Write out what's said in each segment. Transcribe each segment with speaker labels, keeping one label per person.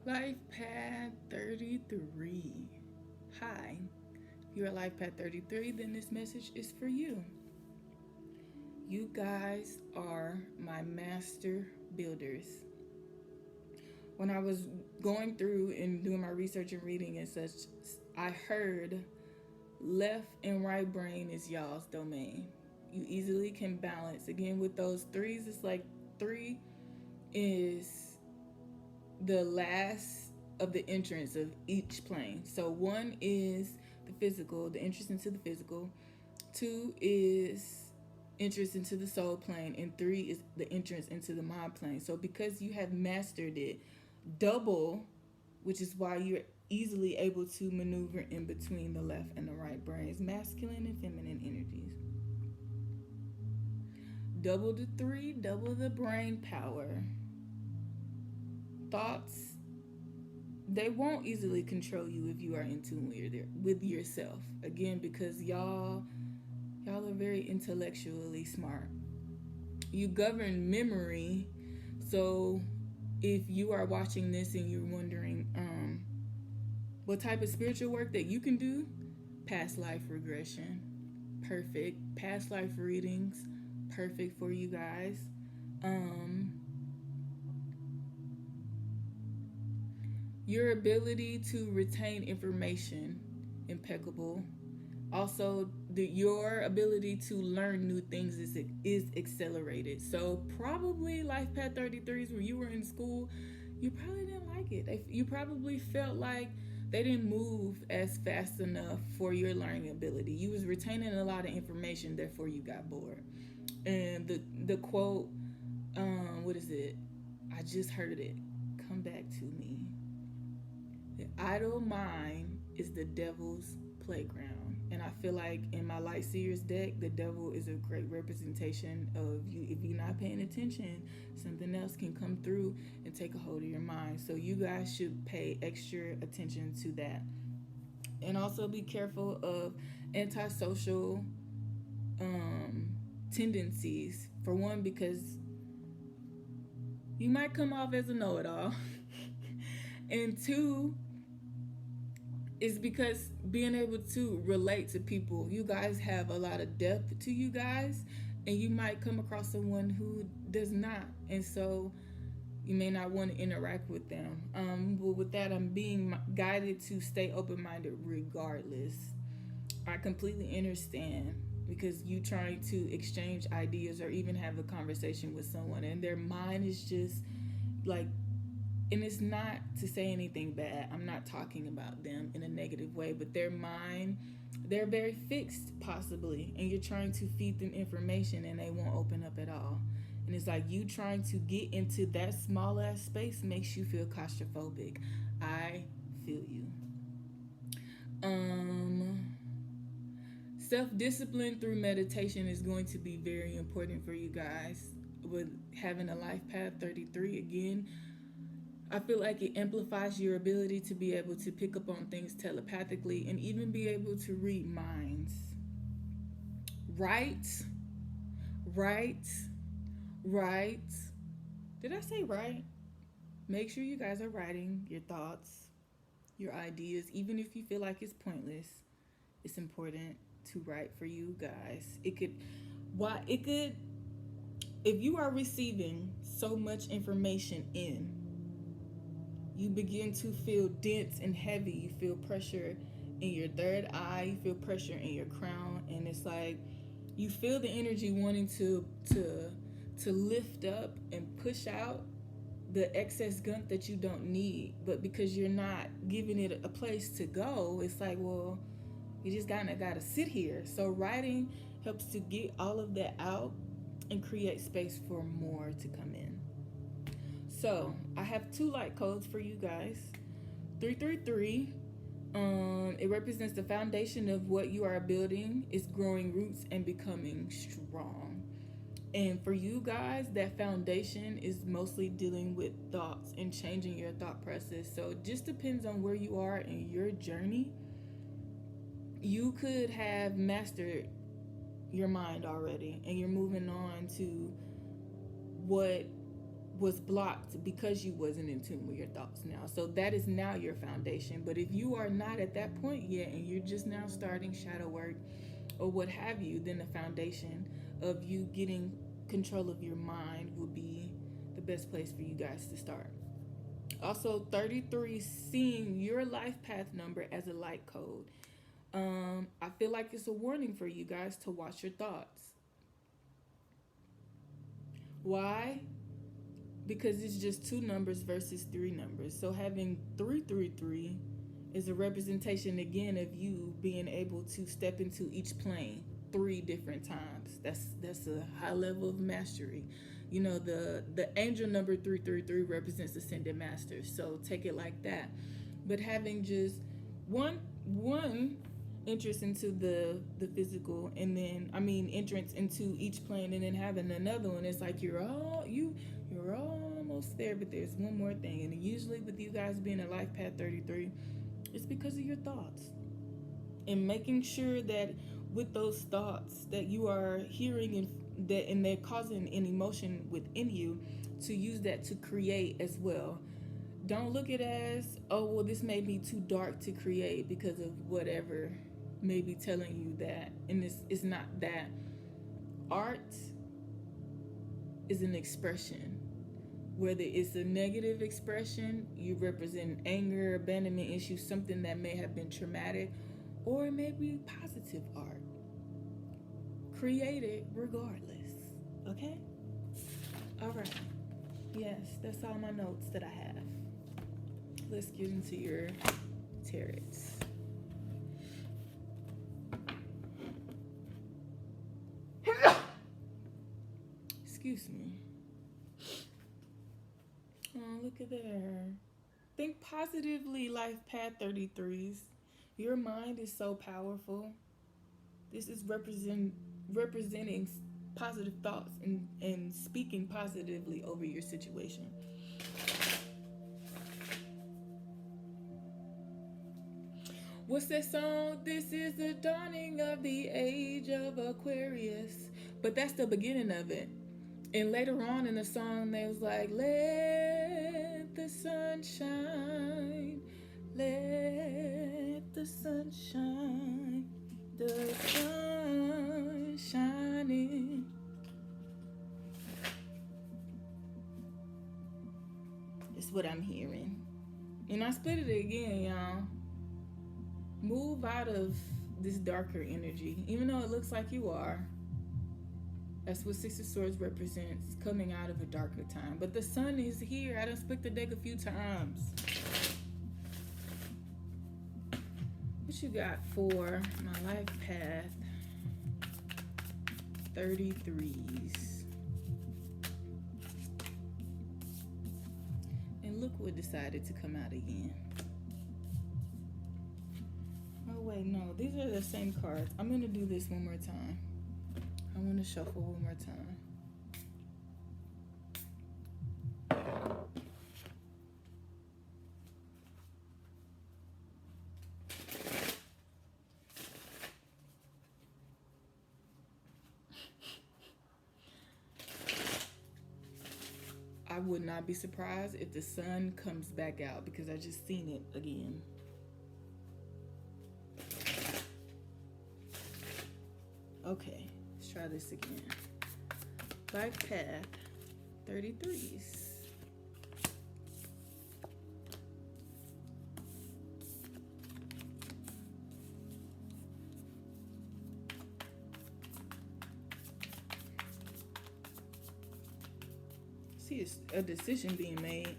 Speaker 1: Life Path 33. Hi, if you're at Life Path 33, then this message is for you. You guys are my master builders. When I was going through and doing my research and reading and such, I heard left and right brain is y'all's domain. You easily can balance. Again, with those threes, it's like three is the last of the entrance of each plane. So one is the physical, the entrance into the physical. Two is entrance into the soul plane, and three is the entrance into the mind plane. So because you have mastered it, double, which is why you're easily able to maneuver in between the left and the right brains, masculine and feminine energies. Double the three, double the brain power. Thoughts, they won't easily control you if you are in tune with yourself. Again, because y'all are very intellectually smart. You govern memory. So if you are watching this and you're wondering what type of spiritual work that you can do, past life regression, perfect. Past life readings, perfect for you guys. Um, your ability to retain information, impeccable. Also, your ability to learn new things is accelerated. So probably life path 33s where you were in school, you probably didn't like it. You probably felt like they didn't move as fast enough for your learning ability. You was retaining a lot of information, therefore you got bored. And the quote, what is it? I just heard it. Come back to me. The idle mind is the devil's playground. And I feel like in my Light Seers deck, the devil is a great representation of you. If you're not paying attention, something else can come through and take a hold of your mind. So you guys should pay extra attention to that. And also be careful of antisocial um, tendencies. For one, because you might come off as a know it all. And two, is because being able to relate to people, you guys have a lot of depth to you guys, and you might come across someone who does not, and so you may not want to interact with them. But with that, I'm being guided to stay open-minded regardless. I completely understand because you trying to exchange ideas or even have a conversation with someone, and their mind is just like, and it's not to say anything bad. I'm not talking about them in a negative way, but their mind, they're very fixed possibly, and you're trying to feed them information and they won't open up at all. And it's like you trying to get into that small ass space makes you feel claustrophobic. I feel you. Um Self-discipline through meditation is going to be very important for you guys with having a life path 33 again. I feel like it amplifies your ability to be able to pick up on things telepathically and even be able to read minds. Right, right, right. Did I say right? Make sure you guys are writing your thoughts, your ideas, even if you feel like it's pointless. It's important to write for you guys. It could, if you are receiving so much information in, you begin to feel dense and heavy. You feel pressure in your third eye, you feel pressure in your crown, and it's like you feel the energy wanting to lift up and push out the excess gunk that you don't need. But because you're not giving it a place to go, it's like, well, you just gotta sit here. So writing helps to get all of that out and create space for more to come in. So I have two light codes for you guys. 333. It represents the foundation of what you are building. It's growing roots and becoming strong. And for you guys, that foundation is mostly dealing with thoughts and changing your thought process. So it just depends on where you are in your journey. You could have mastered your mind already and you're moving on to what was blocked because you wasn't in tune with your thoughts now. So that is now your foundation. But if you are not at that point yet and you're just now starting shadow work or what have you, then the foundation of you getting control of your mind would be the best place for you guys to start. Also, 33, seeing your life path number as a light code. I feel like it's a warning for you guys to watch your thoughts. Why? Because it's just two numbers versus three numbers. So having 333 is a representation again of you being able to step into each plane three different times. That's a high level of mastery. You know, the angel number 333 represents ascended masters. So take it like that. But having just one entrance into the physical, and then entrance into each plane, and then having another one, it's like you're almost there, but there's one more thing. And usually with you guys being a life path 33, it's because of your thoughts, and making sure that with those thoughts that you are hearing and they're causing an emotion within you, to use that to create as well. Don't look at it as, oh well, this may be too dark to create because of whatever may be telling you that. And it's not that. Art is an expression. Whether it's a negative expression, you represent anger, abandonment issues, something that may have been traumatic, or it may be positive art. Create it regardless. Okay? All right. Yes, that's all my notes that I have. Let's get into your tarots. Excuse me. Oh, look at there. Think positively, life path 33s. Your mind is so powerful. This is representing positive thoughts and speaking positively over your situation. What's that song? This is the dawning of the age of Aquarius. But that's the beginning of it. And later on in the song, they was like, let the sun shine, let the sun shine, the sun shining. It's what I'm hearing. And I split it again, y'all. Move out of this darker energy, even though it looks like you are. That's what Six of Swords represents, coming out of a darker time. But the sun is here. I done split the deck a few times. What you got for my life path 33s? And look what decided to come out again. Oh wait, no, these are the same cards. I'm gonna do this one more time. I want to shuffle one more time. I would not be surprised if the sun comes back out, because I just seen it again. Okay. Try this again. Life path 33s. See, it's a decision being made.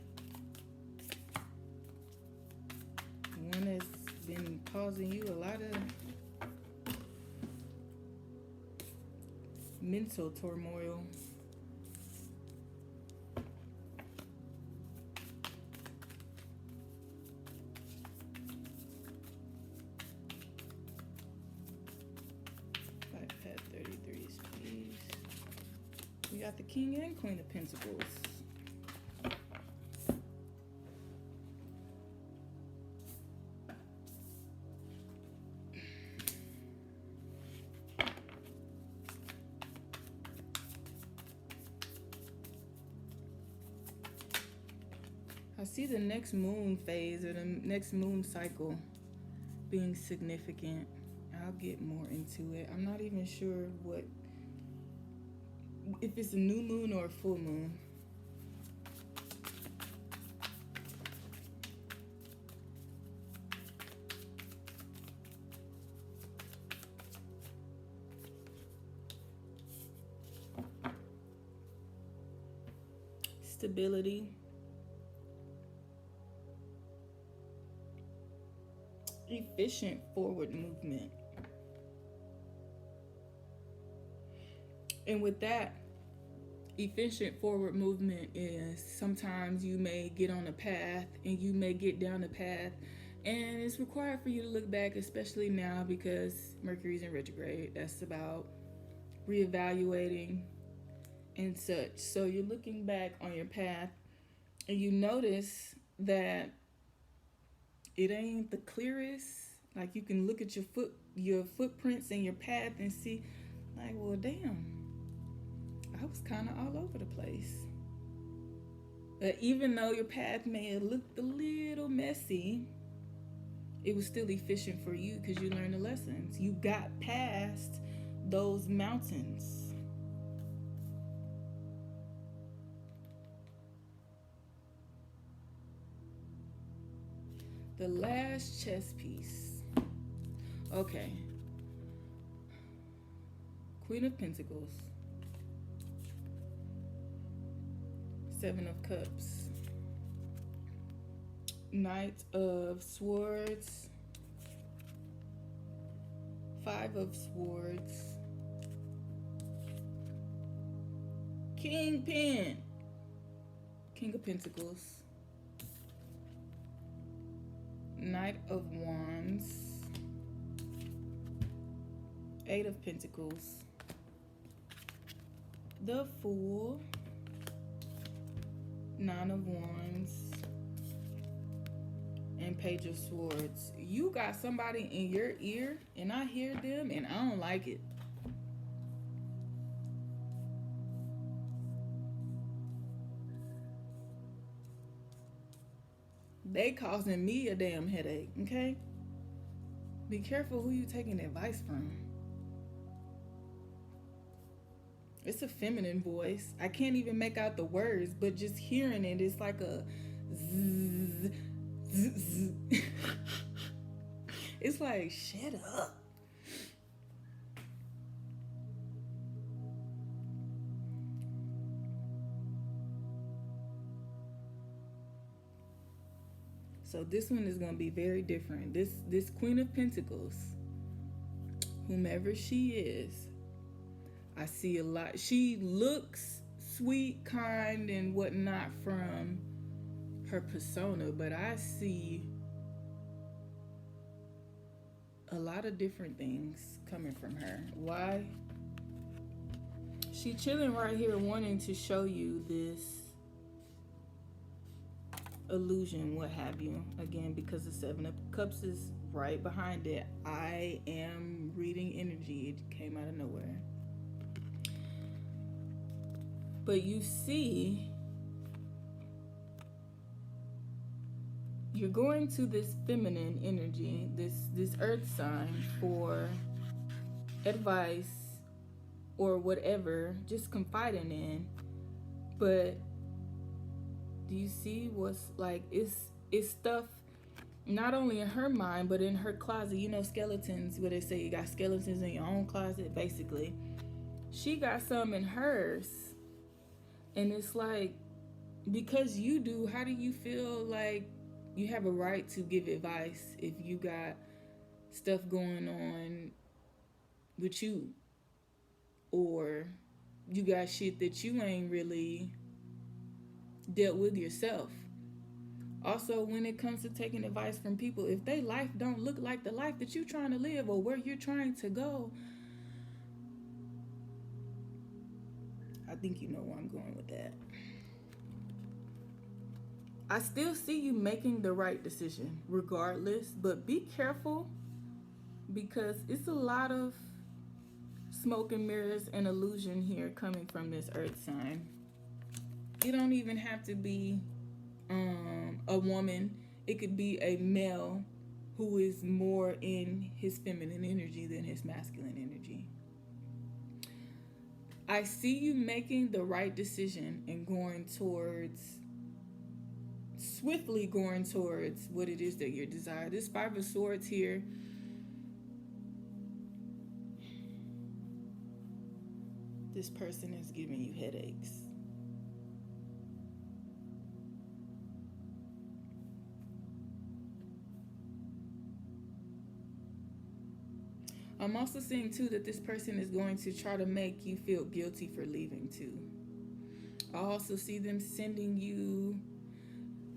Speaker 1: One that's been causing you a lot of mental turmoil. Life path 33s, please. We got the King and Queen of Pentacles. see the next moon phase or the next moon cycle being significant. I'll get more into it. I'm not even sure if it's a new moon or a full moon. Stability. Efficient forward movement. And with that, efficient forward movement is sometimes you may get on a path and you may get down a path, and it's required for you to look back, especially now because Mercury's in retrograde. That's about reevaluating and such. So you're looking back on your path and you notice that it ain't the clearest. Like, you can look at your footprints and your path and see, like, well, damn, I was kind of all over the place. But even though your path may have looked a little messy, it was still efficient for you because you learned the lessons. You got past those mountains. The last chess piece. Okay. Queen of Pentacles. Seven of Cups. Knight of Swords. Five of Swords. Kingpin. King of Pentacles. Knight of Wands. Eight of Pentacles. The Fool. Nine of Wands. And Page of Swords. You got somebody in your ear and I hear them and I don't like it. They causing me a damn headache, okay? Be careful who you taking advice from. It's a feminine voice. I can't even make out the words, but just hearing it, it's like a zzz, zzz, zzz. It's like, shut up. So this one is going to be very different. This Queen of Pentacles, whomever she is, I see a lot. She looks sweet, kind, and whatnot from her persona, but I see a lot of different things coming from her. Why? She chilling right here wanting to show you this illusion, what have you. Again, because the Seven of Cups is right behind it. I am reading energy. It came out of nowhere. But you see, you're going to this feminine energy, this earth sign for advice or whatever, just confiding in. But do you see what's like, it's stuff not only in her mind, but in her closet. You know, skeletons, where they say you got skeletons in your own closet, basically. She got some in hers. And it's like, because you do, how do you feel like you have a right to give advice if you got stuff going on with you? Or you got shit that you ain't really dealt with yourself. Also, when it comes to taking advice from people, if their life don't look like the life that you're trying to live or where you're trying to go, I think you know where I'm going with that. I still see you making the right decision regardless, but be careful because it's a lot of smoke and mirrors and illusion here coming from this earth sign. You don't even have to be A woman. It could be a male who is more in his feminine energy than his masculine energy. I see you making the right decision and going towards, swiftly going towards what it is that you desire. This Five of Swords here, this person is giving you headaches. I'm also seeing too that this person is going to try to make you feel guilty for leaving too. I also see them sending you.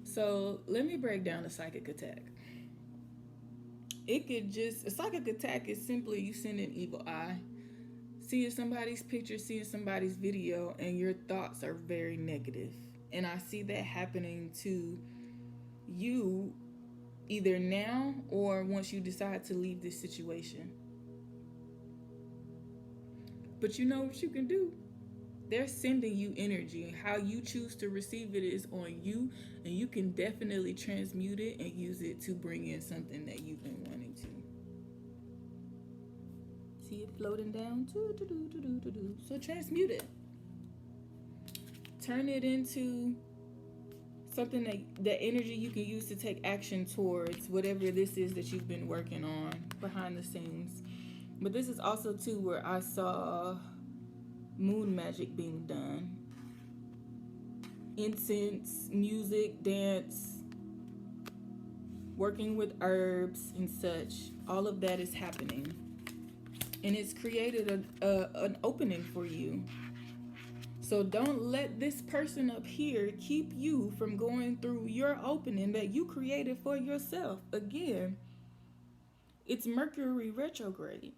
Speaker 1: So let me break down a psychic attack. It could just, a psychic attack is simply you send an evil eye, seeing somebody's picture, seeing somebody's video, and your thoughts are very negative. And I see that happening to you either now or once you decide to leave this situation. But you know what you can do? They're sending you energy. How you choose to receive it is on you, and you can definitely transmute it and use it to bring in something that you've been wanting to. See it floating down? So transmute it. Turn it into something that energy you can use to take action towards whatever this is that you've been working on behind the scenes. But this is also too where I saw moon magic being done. Incense, music, dance, working with herbs and such. All of that is happening. And it's created an opening for you. So don't let this person up here keep you from going through your opening that you created for yourself. Again, it's Mercury retrograde.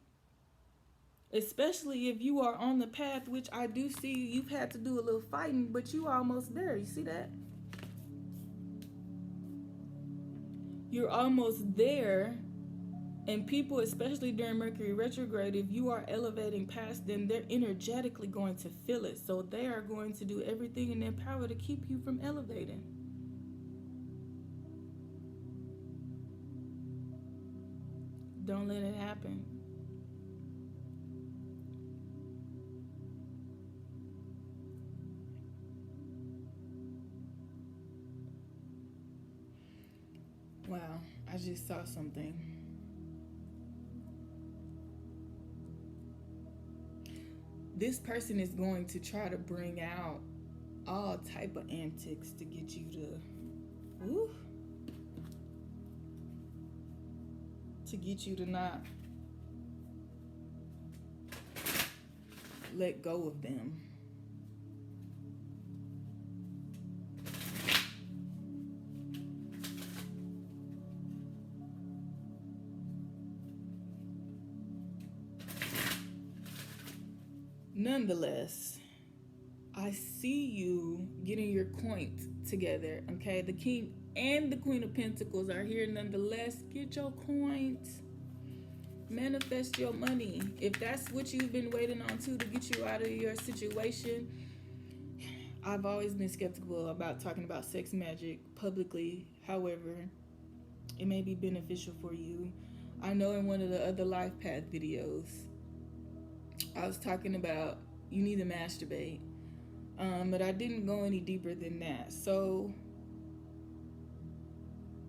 Speaker 1: Especially if you are on the path, which I do see you've had to do a little fighting, but you are almost there. You see that? You're almost there. And people, especially during Mercury retrograde, if you are elevating past them, they're energetically going to feel it. So they are going to do everything in their power to keep you from elevating. Don't let it happen. Wow, I just saw something. This person is going to try to bring out all type of antics to get you to get you to not let go of them. Nonetheless, I see you getting your coins together, okay? The King and the Queen of Pentacles are here nonetheless. Get your coins. Manifest your money. If that's what you've been waiting on to get you out of your situation. I've always been skeptical about talking about sex magic publicly. However, it may be beneficial for you. I know in one of the other life path videos, I was talking about you need to masturbate, but I didn't go any deeper than that. So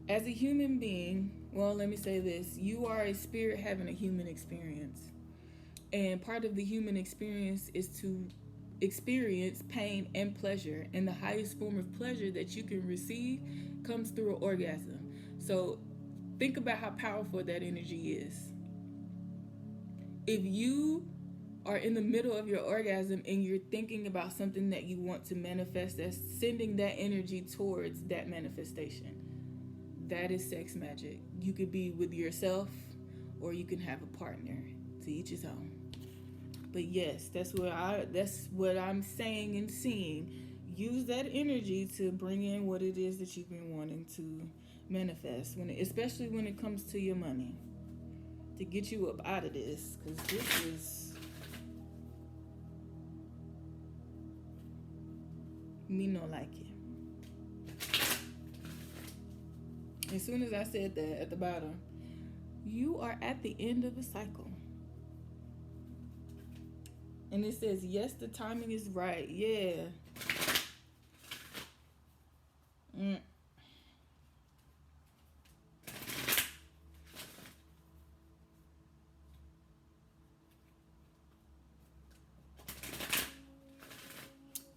Speaker 1: as a human being, well, let me say this, you are a spirit having a human experience, and part of the human experience is to experience pain and pleasure, and the highest form of pleasure that you can receive comes through an orgasm. So think about how powerful that energy is. If you are in the middle of your orgasm and you're thinking about something that you want to manifest, that's sending that energy towards that manifestation. That is sex magic. You could be with yourself or you can have a partner. To each his own. But yes, that's what I'm saying and seeing. Use that energy to bring in what it is that you've been wanting to manifest, especially when it comes to your money, to get you up out of this, because this is me no like it. As soon as I said that at the bottom, you are at the end of a cycle. And it says, yes, the timing is right. Yeah. Mm.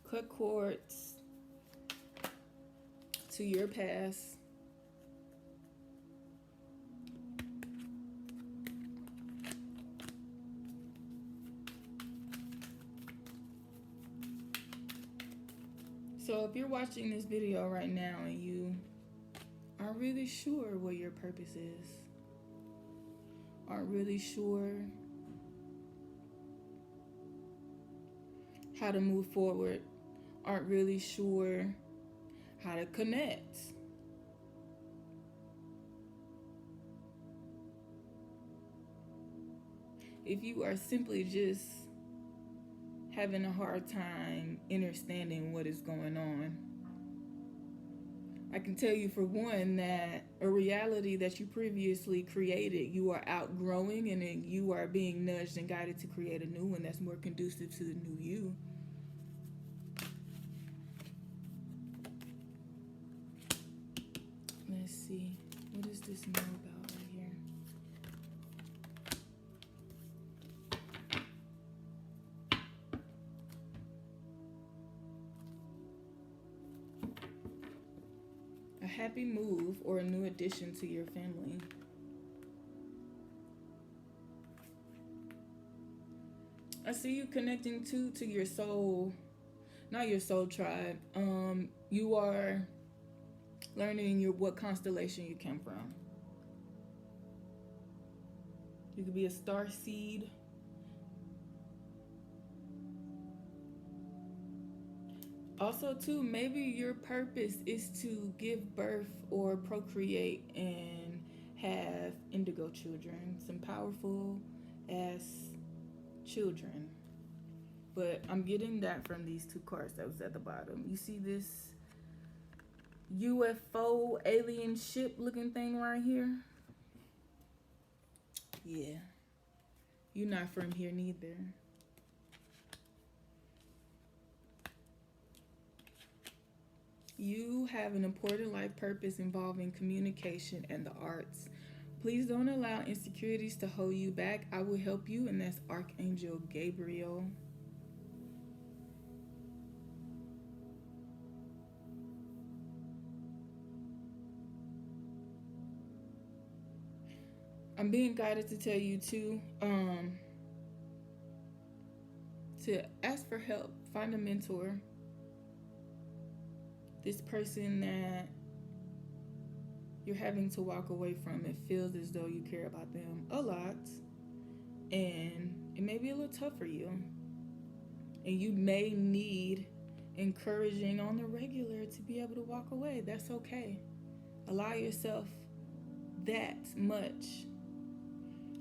Speaker 1: Cut cords to your past. So if you're watching this video right now and you aren't really sure what your purpose is, aren't really sure how to move forward, aren't really sure how to connect, if you are simply just having a hard time understanding what is going on, I can tell you for one that a reality that you previously created, you are outgrowing, and then you are being nudged and guided to create a new one that's more conducive to the new you. Let's see. What does this know about right here? A happy move or a new addition to your family. I see you connecting to your soul, not your soul tribe. You are learning what constellation you came from. You could be a star seed. Also, too, maybe your purpose is to give birth or procreate and have indigo children, some powerful ass children. But I'm getting that from these two cards that was at the bottom. You see this UFO alien ship looking thing right here? Yeah. You're not from here neither. You have an important life purpose involving communication and the arts. Please don't allow insecurities to hold you back. I will help you, and that's Archangel Gabriel. I'm being guided to tell you to ask for help, find a mentor. This person that you're having to walk away from, it feels as though you care about them a lot, and it may be a little tough for you, and you may need encouraging on the regular to be able to walk away. That's okay. Allow yourself that much,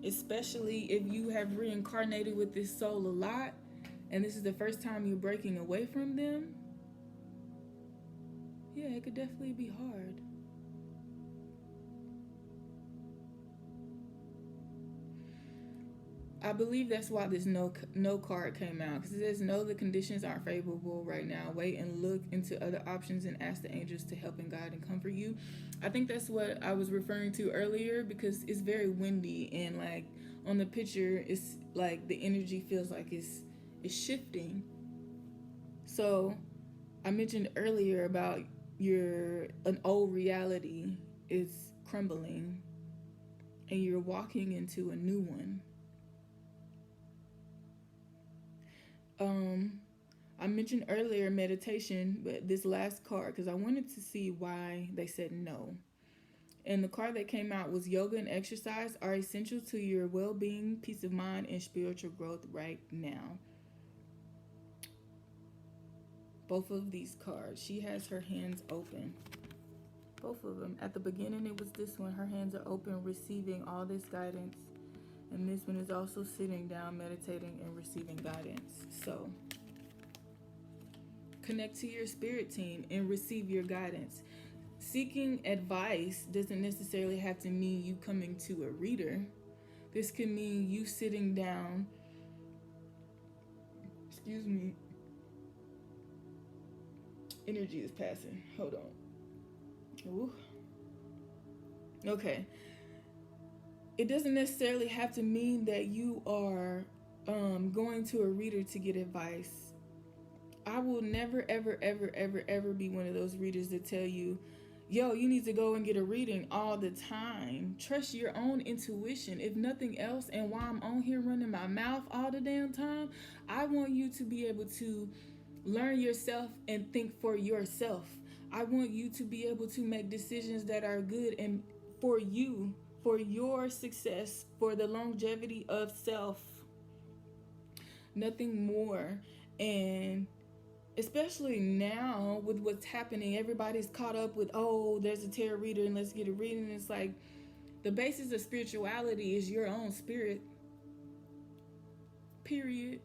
Speaker 1: especially if you have reincarnated with this soul a lot and this is the first time you're breaking away from them. Yeah, it could definitely be hard. I believe that's why this no card came out, because it says no, the conditions aren't favorable right now. Wait and look into other options and ask the angels to help and guide and comfort you. I think that's what I was referring to earlier, because it's very windy, and like on the picture, it's like the energy feels like it's shifting. So I mentioned earlier about an old reality is crumbling and you're walking into a new one. I mentioned earlier meditation, but this last card, because I wanted to see why they said no. And the card that came out was yoga and exercise are essential to your well-being, peace of mind, and spiritual growth right now. Both of these cards, she has her hands open. Both of them. At the beginning, it was this one. Her hands are open, receiving all this guidance. And this one is also sitting down, meditating, and receiving guidance. So, connect to your spirit team and receive your guidance. Seeking advice doesn't necessarily have to mean you coming to a reader. This could mean you sitting down. Excuse me. Energy is passing. Hold on. Ooh. Okay. It doesn't necessarily have to mean that you are going to a reader to get advice. I will never, ever, ever, ever, ever be one of those readers that tell you, yo, you need to go and get a reading all the time. Trust your own intuition, if nothing else. And while I'm on here running my mouth all the damn time, I want you to be able to learn yourself and think for yourself. I want you to be able to make decisions that are good and for you, for your success, for the longevity of self. Nothing more. And especially now with what's happening, everybody's caught up with, oh, there's a tarot reader and let's get a reading. It's like the basis of spirituality is your own spirit, period.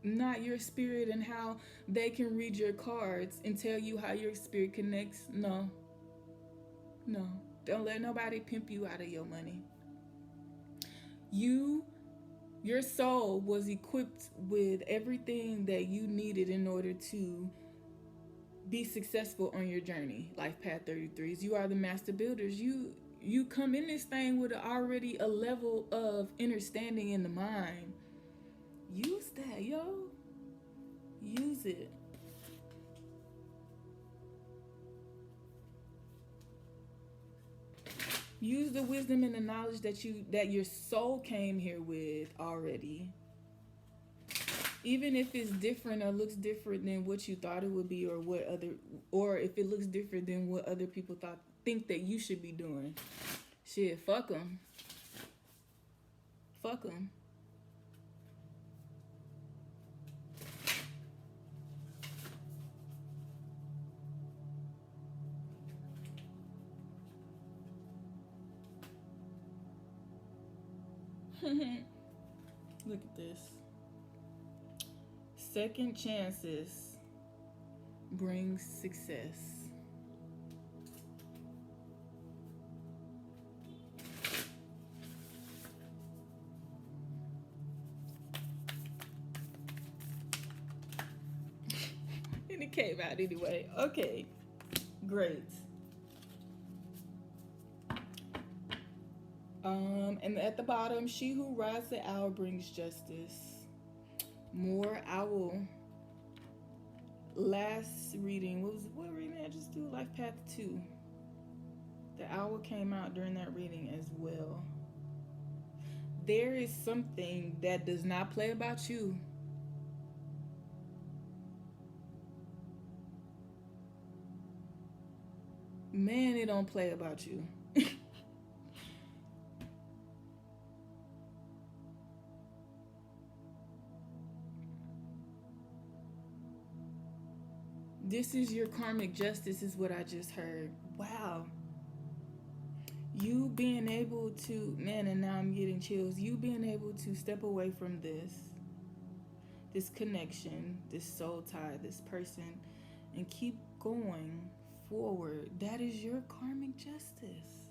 Speaker 1: Not your spirit and how they can read your cards and tell you how your spirit connects. No. Don't let nobody pimp you out of your money. Your soul was equipped with everything that you needed in order to be successful on your journey. Life Path 33s. You are the master builders. You come in this thing with already a level of understanding in the mind. Use that, yo. Use it. Use the wisdom and the knowledge that your soul came here with already. Even if it's different or looks different than what you thought it would be, or if it looks different than what other people think that you should be doing. Shit, fuck them. Fuck them. Look at this. Second chances bring success. And it came out anyway. Okay, great. And at the bottom, she who rides the owl brings justice. More owl. Last reading, what reading did I just do? Life Path 2. The owl came out during that reading as well. There is something that does not play about you. Man, it don't play about you. This is your karmic justice, is what I just heard. Wow. You being able to, man, and now I'm getting chills. You being able to step away from this connection, this soul tie, this person, and keep going forward. That is your karmic justice.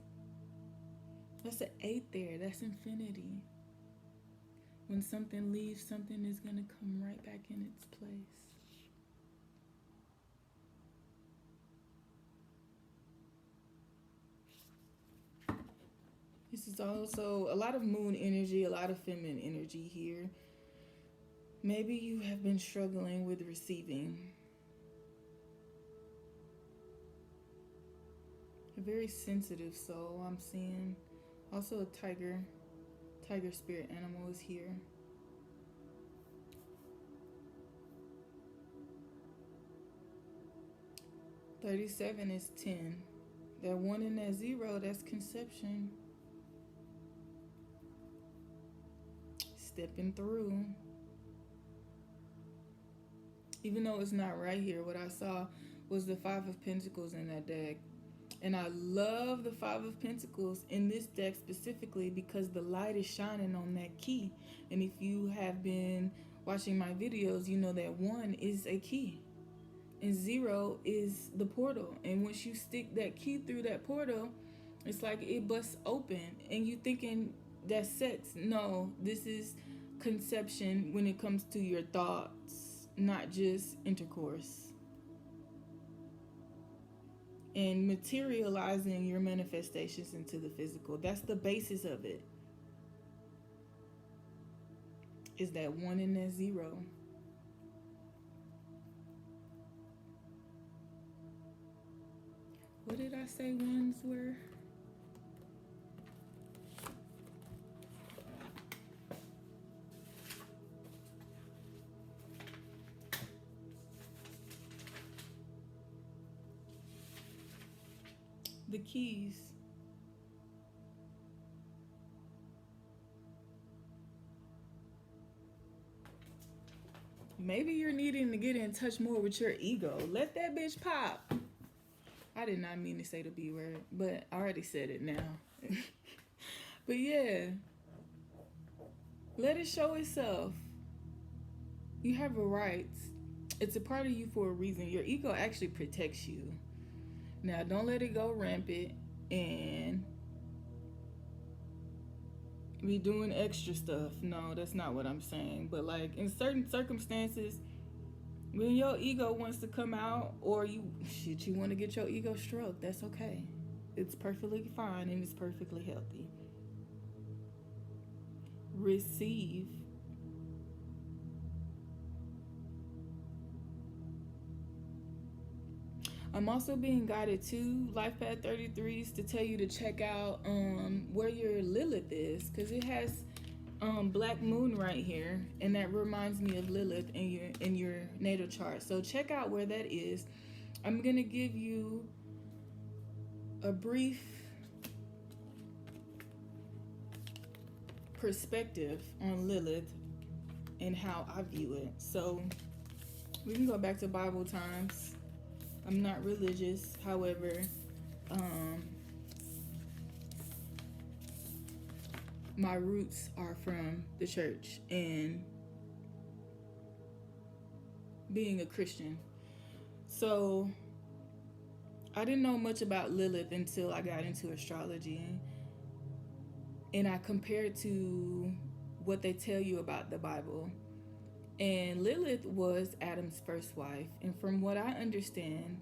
Speaker 1: That's an 8 there. That's infinity. When something leaves, something is going to come right back in its place. This is also a lot of moon energy, a lot of feminine energy here. Maybe you have been struggling with receiving. A very sensitive soul, I'm seeing. Also a tiger spirit animal is here. $37 is 10. That 1 and that 0, that's conception. Stepping through. Even though it's not right here, what I saw was the 5 of Pentacles in that deck. And I love the 5 of Pentacles in this deck specifically because the light is shining on that key. And if you have been watching my videos, you know that 1 is a key. and 0 is the portal. And once you stick that key through that portal, it's like it busts open, and you thinking that's sex. No, this is conception when it comes to your thoughts, not just intercourse. And materializing your manifestations into the physical. That's the basis of it. Is that 1 and that 0. What did I say ones were? The keys. Maybe you're needing to get in touch more with your ego. Let that bitch pop. I did not mean to say the B word, but I already said it now. But yeah, let it show itself. You have a right. It's a part of you for a reason. Your ego actually protects you. Now, don't let it go rampant and be doing extra stuff. No, that's not what I'm saying. But like in certain circumstances, when your ego wants to come out, or you want to get your ego stroked, that's okay. It's perfectly fine and it's perfectly healthy. Receive. I'm also being guided to Life Path 33s to tell you to check out where your Lilith is, because it has Black Moon right here, and that reminds me of Lilith in your natal chart. So check out where that is. I'm gonna give you a brief perspective on Lilith and how I view it. So we can go back to Bible times. I'm not religious, however, my roots are from the church and being a Christian. So I didn't know much about Lilith until I got into astrology, and I compared to what they tell you about the Bible. And Lilith was Adam's first wife. And from what I understand,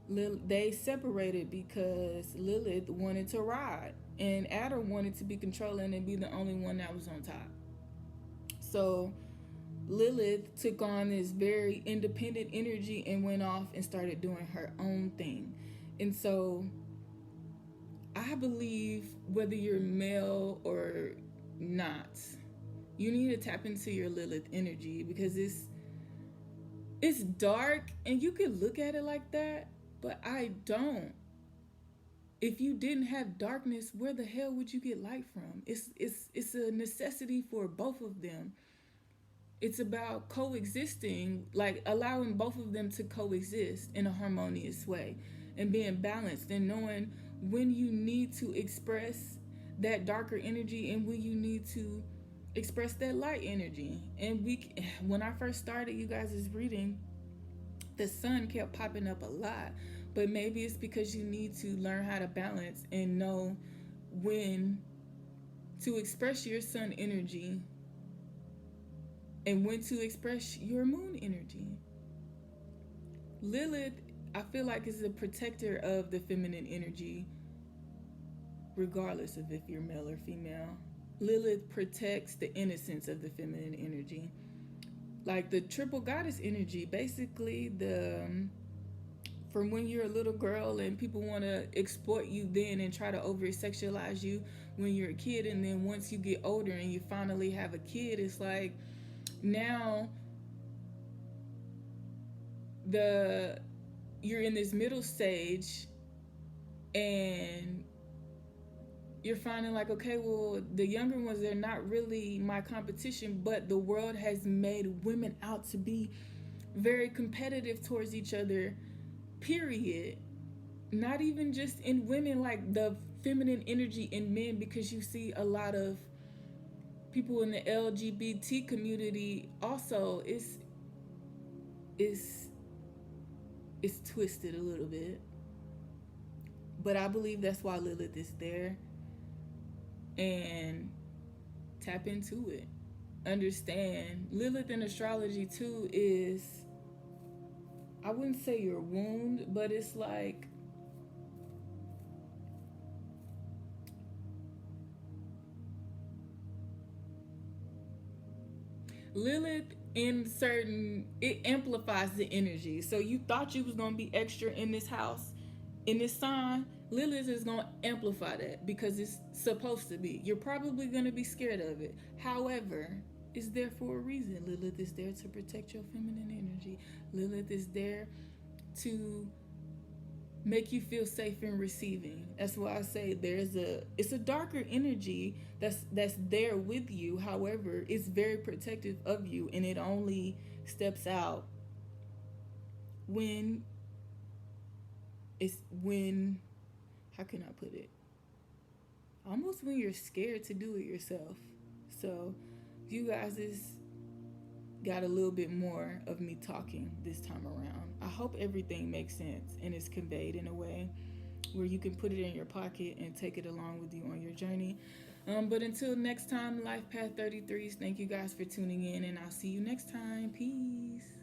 Speaker 1: they separated because Lilith wanted to ride, and Adam wanted to be controlling and be the only one that was on top. So Lilith took on this very independent energy and went off and started doing her own thing. And so I believe whether you're male or not, you need to tap into your Lilith energy, because it's dark and you can look at it like that, but I don't. If you didn't have darkness, where the hell would you get light from? It's a necessity for both of them. It's about coexisting, like allowing both of them to coexist in a harmonious way and being balanced and knowing when you need to express that darker energy and when you need to express that light energy. And when I first started you guys' reading, the sun kept popping up a lot, but maybe it's because you need to learn how to balance and know when to express your sun energy and when to express your moon energy. Lilith, I feel like, is a protector of the feminine energy, regardless of if you're male or female. Lilith protects the innocence of the feminine energy. Like the triple goddess energy, basically from when you're a little girl and people want to exploit you then and try to over-sexualize you when you're a kid, and then once you get older and you finally have a kid, it's like now you're in this middle stage and you're finding like, okay, well, the younger ones, they're not really my competition, but the world has made women out to be very competitive towards each other, period. Not even just in women, like the feminine energy in men, because you see a lot of people in the LGBT community also. It's it's twisted a little bit. But I believe that's why Lilith is there. And tap into it. Understand Lilith in astrology too is, I wouldn't say your wound, but it's like Lilith in certain, it amplifies the energy. So you thought you was gonna be extra in this house, in this sign. Lilith is gonna amplify that because it's supposed to be. You're probably gonna be scared of it. However, it's there for a reason. Lilith is there to protect your feminine energy. Lilith is there to make you feel safe in receiving. That's why I say it's a darker energy that's there with you. However, it's very protective of you, and it only steps out when when how can I put it? Almost when you're scared to do it yourself. So you guys got a little bit more of me talking this time around. I hope everything makes sense and is conveyed in a way where you can put it in your pocket and take it along with you on your journey. But until next time, Life Path 33s, thank you guys for tuning in, and I'll see you next time. Peace.